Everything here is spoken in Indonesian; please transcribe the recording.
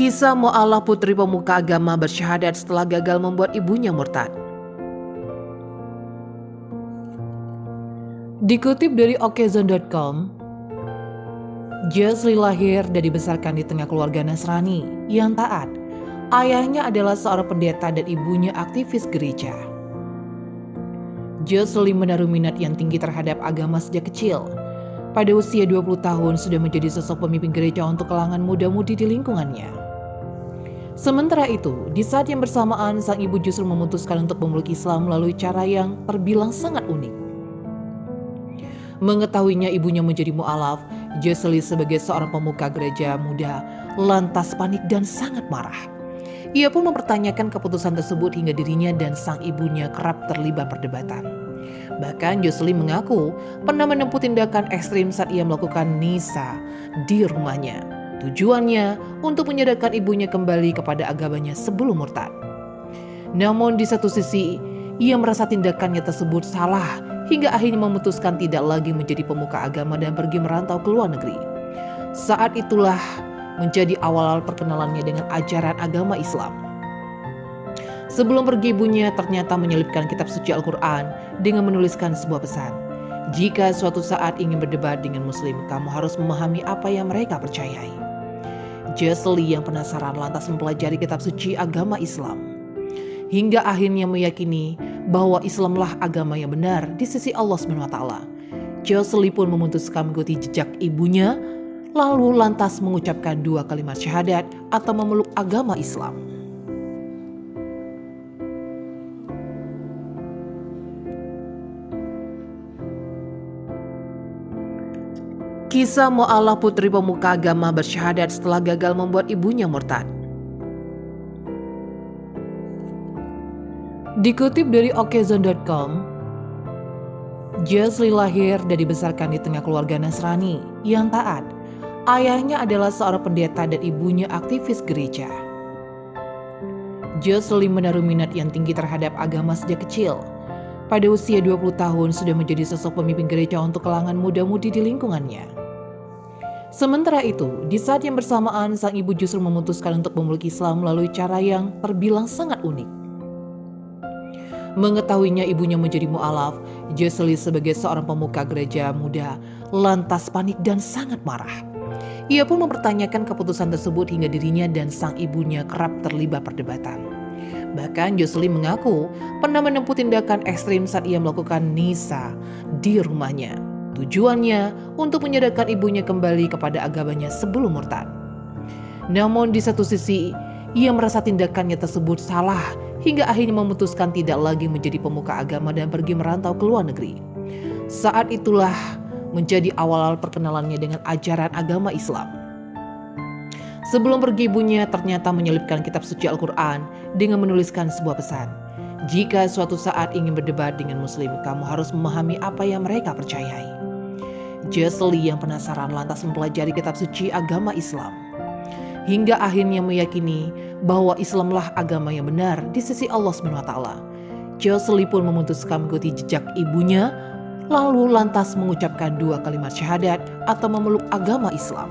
Kisah Mu'alaf, putri pemuka agama, bersyahadat setelah gagal membuat ibunya murtad. Dikutip dari okezone.com, Jesli lahir dan dibesarkan di tengah keluarga Nasrani yang taat. Ayahnya adalah seorang pendeta dan ibunya aktivis gereja. Jesli menaruh minat yang tinggi terhadap agama sejak kecil. Pada usia 20 tahun sudah menjadi sosok pemimpin gereja untuk kalangan muda-mudi di lingkungannya. Sementara itu, di saat yang bersamaan sang ibu justru memutuskan untuk memeluk Islam melalui cara yang terbilang sangat unik. Mengetahuinya ibunya menjadi mu'alaf, Jesli sebagai seorang pemuka gereja muda lantas panik dan sangat marah. Ia pun mempertanyakan keputusan tersebut hingga dirinya dan sang ibunya kerap terlibat perdebatan. Bahkan Jesli mengaku pernah menempuh tindakan ekstrim saat ia melakukan nisa di rumahnya. Tujuannya untuk menyadarkan ibunya kembali kepada agamanya sebelum murtad. Namun di satu sisi, ia merasa tindakannya tersebut salah hingga akhirnya memutuskan tidak lagi menjadi pemuka agama dan pergi merantau ke luar negeri. Saat itulah menjadi awal perkenalannya dengan ajaran agama Islam. Sebelum pergi, ibunya ternyata menyelipkan kitab suci Al-Quran dengan menuliskan sebuah pesan. Jika suatu saat ingin berdebat dengan muslim, kamu harus memahami apa yang mereka percayai. Jesli yang penasaran lantas mempelajari kitab suci agama Islam. Hingga akhirnya meyakini bahwa Islamlah agama yang benar di sisi Allah SWT. Jesli pun memutuskan mengikuti jejak ibunya, lalu lantas mengucapkan 2 kalimat syahadat atau memeluk agama Islam. Kisah Mu'alaf, putri pemuka agama, bersyahadat setelah gagal membuat ibunya murtad. Dikutip dari okezone.com, Jesli lahir dan dibesarkan di tengah keluarga Nasrani yang taat. Ayahnya adalah seorang pendeta dan ibunya aktivis gereja. Jesli menaruh minat yang tinggi terhadap agama sejak kecil. Pada usia 20 tahun sudah menjadi sosok pemimpin gereja untuk kalangan muda-mudi di lingkungannya. Sementara itu, di saat yang bersamaan sang ibu justru memutuskan untuk memeluk Islam melalui cara yang terbilang sangat unik. Mengetahuinya ibunya menjadi mu'alaf, Jesli sebagai seorang pemuka gereja muda lantas panik dan sangat marah. Ia pun mempertanyakan keputusan tersebut hingga dirinya dan sang ibunya kerap terlibat perdebatan. Bahkan Jesli mengaku pernah menempuh tindakan ekstrim saat ia melakukan nisa di rumahnya. Tujuannya untuk menyadarkan ibunya kembali kepada agamanya sebelum murtad. Namun di satu sisi, ia merasa tindakannya tersebut salah hingga akhirnya memutuskan tidak lagi menjadi pemuka agama dan pergi merantau ke luar negeri. Saat itulah menjadi awal perkenalannya dengan ajaran agama Islam. Sebelum pergi, ibunya ternyata menyelipkan kitab suci Al-Quran dengan menuliskan sebuah pesan. Jika suatu saat ingin berdebat dengan muslim, kamu harus memahami apa yang mereka percayai. Jesli yang penasaran lantas mempelajari kitab suci agama Islam. Hingga akhirnya meyakini bahwa Islamlah agama yang benar di sisi Allah SWT. Jesli pun memutuskan mengikuti jejak ibunya, lalu lantas mengucapkan 2 kalimat syahadat atau memeluk agama Islam.